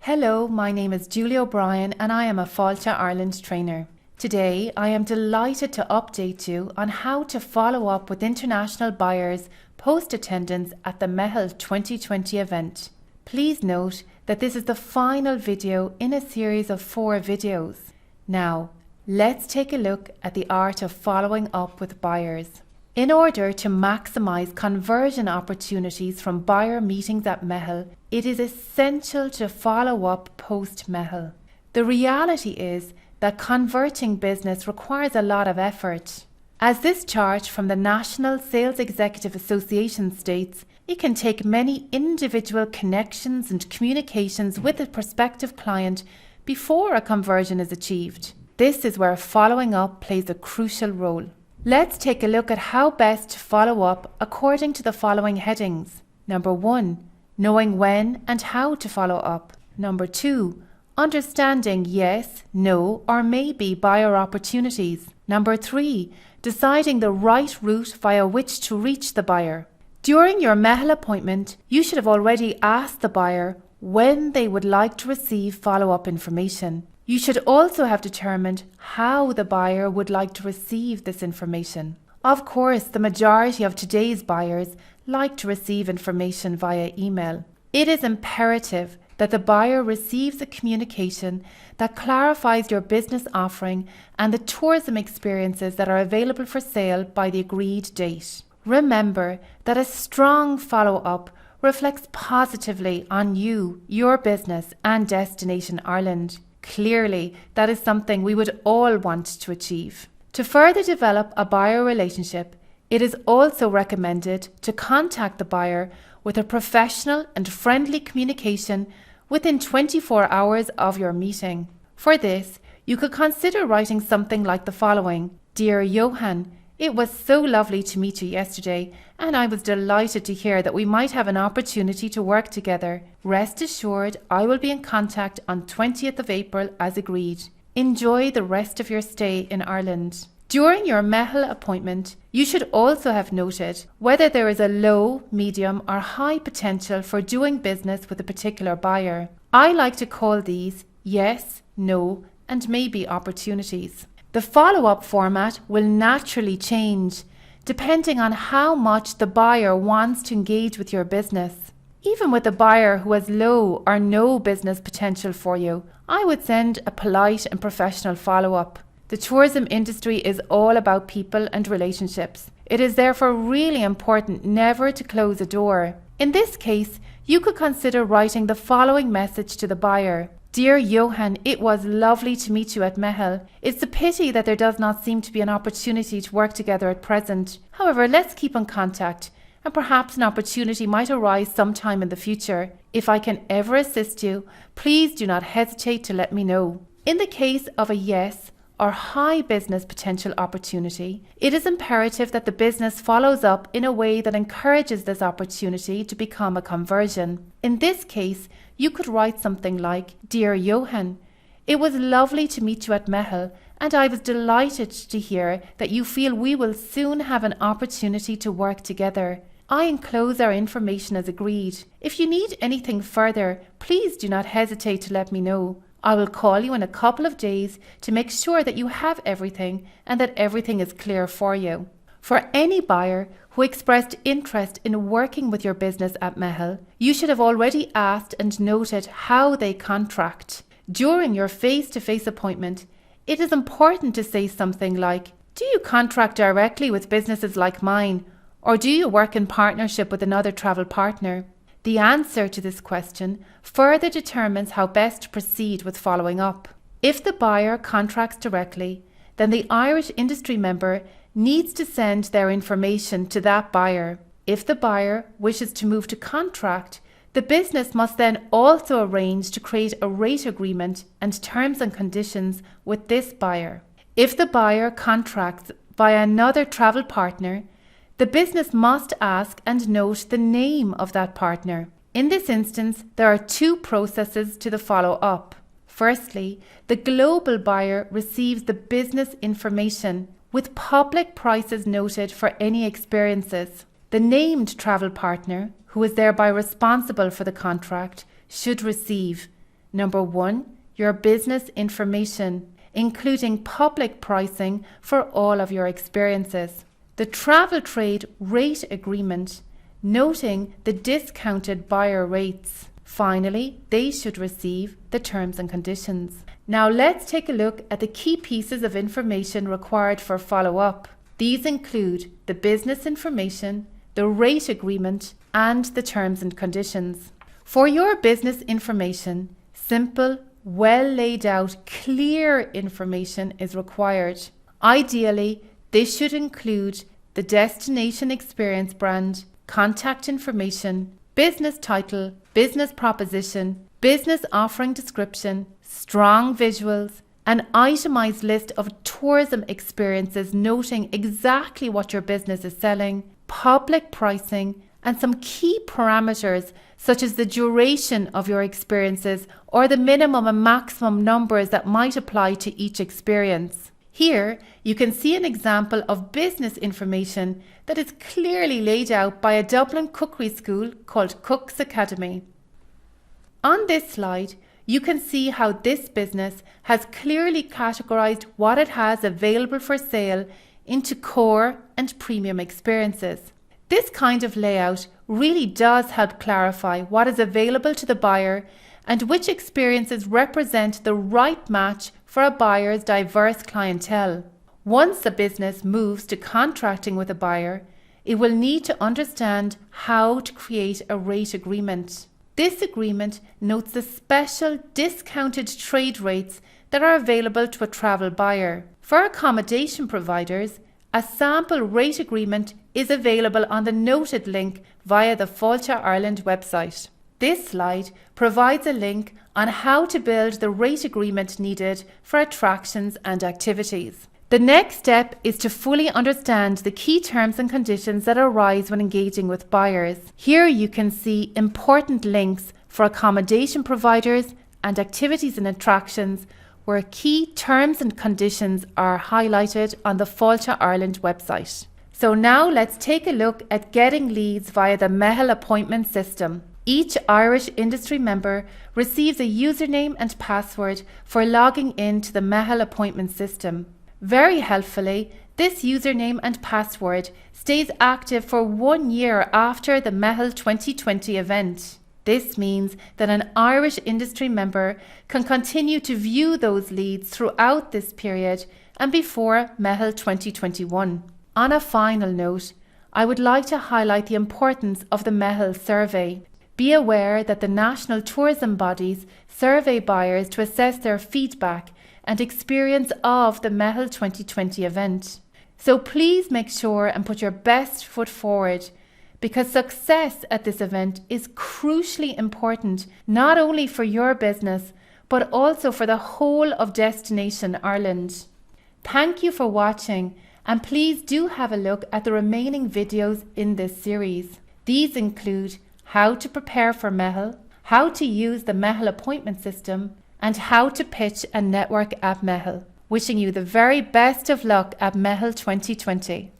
Hello, my name is Julie O'Brien and I am a Fáilte Ireland trainer. Today, I am delighted to update you on how to follow up with international buyers post-attendance at the Meitheal 2020 event. Please note that this is the final video in a series of 4 videos. Now, let's take a look at the art of following up with buyers. In order to maximise conversion opportunities from buyer meetings at Meitheal, it is essential to follow up post-Meitheal. The reality is that converting business requires a lot of effort. As this chart from the National Sales Executive Association states, it can take many individual connections and communications with a prospective client before a conversion is achieved. This is where following up plays a crucial role. Let's take a look at how best to follow up according to the following headings. Number 1, knowing when and how to follow up. Number 2, understanding yes, no, or maybe buyer opportunities. Number 3, deciding the right route via which to reach the buyer. During your Meitheal appointment, you should have already asked the buyer when they would like to receive follow-up information. You should also have determined how the buyer would like to receive this information. Of course, the majority of today's buyers like to receive information via email. It is imperative that the buyer receives a communication that clarifies your business offering and the tourism experiences that are available for sale by the agreed date. Remember that a strong follow-up reflects positively on you, your business, and Destination Ireland. Clearly, that is something we would all want to achieve. To further develop a buyer relationship, it is also recommended to contact the buyer with a professional and friendly communication within 24 hours of your meeting. For this, you could consider writing something like the following. Dear Johan, it was so lovely to meet you yesterday, and I was delighted to hear that we might have an opportunity to work together. Rest assured, I will be in contact on 20th of April as agreed. Enjoy the rest of your stay in Ireland. During your Meitheal appointment, you should also have noted whether there is a low, medium or high potential for doing business with a particular buyer. I like to call these yes, no, and maybe opportunities. The follow-up format will naturally change depending on how much the buyer wants to engage with your business. Even with a buyer who has low or no business potential for you, I would send a polite and professional follow-up. The tourism industry is all about people and relationships. It is therefore really important never to close a door. In this case, you could consider writing the following message to the buyer. Dear Johan, it was lovely to meet you at Meitheal. It's a pity that there does not seem to be an opportunity to work together at present. However, let's keep in contact, and perhaps an opportunity might arise sometime in the future. If I can ever assist you, please do not hesitate to let me know. In the case of a yes or high business potential opportunity, it is imperative that the business follows up in a way that encourages this opportunity to become a conversion. In this case, you could write something like, Dear Johan, it was lovely to meet you at Meitheal, and I was delighted to hear that you feel we will soon have an opportunity to work together. I enclose our information as agreed. If you need anything further, please do not hesitate to let me know. I will call you in a couple of days to make sure that you have everything and that everything is clear for you. For any buyer who expressed interest in working with your business at Meitheal, you should have already asked and noted how they contract. During your face-to-face appointment, it is important to say something like, do you contract directly with businesses like mine, or do you work in partnership with another travel partner? The answer to this question further determines how best to proceed with following up. If the buyer contracts directly, then the Irish industry member needs to send their information to that buyer. If the buyer wishes to move to contract, the business must then also arrange to create a rate agreement and terms and conditions with this buyer. If the buyer contracts via another travel partner, the business must ask and note the name of that partner. In this instance, there are 2 processes to the follow-up. Firstly, the global buyer receives the business information with public prices noted for any experiences. The named travel partner, who is thereby responsible for the contract, should receive Number 1, your business information, including public pricing for all of your experiences. The travel trade rate agreement, noting the discounted buyer rates. Finally, they should receive the terms and conditions. Now let's take a look at the key pieces of information required for follow-up. These include the business information, the rate agreement, and the terms and conditions. For your business information, simple, well laid out, clear information is required. Ideally, this should include the destination experience brand, contact information, business title, business proposition, business offering description, strong visuals, an itemized list of tourism experiences noting exactly what your business is selling, public pricing, and some key parameters such as the duration of your experiences or the minimum and maximum numbers that might apply to each experience. Here, you can see an example of business information that is clearly laid out by a Dublin cookery school called Cook's Academy. On this slide, you can see how this business has clearly categorized what it has available for sale into core and premium experiences. This kind of layout really does help clarify what is available to the buyer and which experiences represent the right match for a buyer's diverse clientele. Once a business moves to contracting with a buyer, it will need to understand how to create a rate agreement. This agreement notes the special discounted trade rates that are available to a travel buyer. For accommodation providers, a sample rate agreement is available on the noted link via the Fáilte Ireland website. This slide provides a link on how to build the rate agreement needed for attractions and activities. The next step is to fully understand the key terms and conditions that arise when engaging with buyers. Here you can see important links for accommodation providers and activities and attractions where key terms and conditions are highlighted on the Fáilte Ireland website. So now let's take a look at getting leads via the Meitheal appointment system. Each Irish industry member receives a username and password for logging into the Meitheal appointment system. Very helpfully, this username and password stays active for 1 year after the Meitheal 2020 event. This means that an Irish industry member can continue to view those leads throughout this period and before Meitheal 2021. On a final note, I would like to highlight the importance of the Meitheal survey. Be aware that the national tourism bodies survey buyers to assess their feedback and experience of the Meitheal 2020 event. So please make sure and put your best foot forward, because success at this event is crucially important not only for your business but also for the whole of Destination Ireland. Thank you for watching, and please do have a look at the remaining videos in this series. These include how to prepare for Meitheal, how to use the Meitheal appointment system, and how to pitch and network at Meitheal. Wishing you the very best of luck at Meitheal 2020.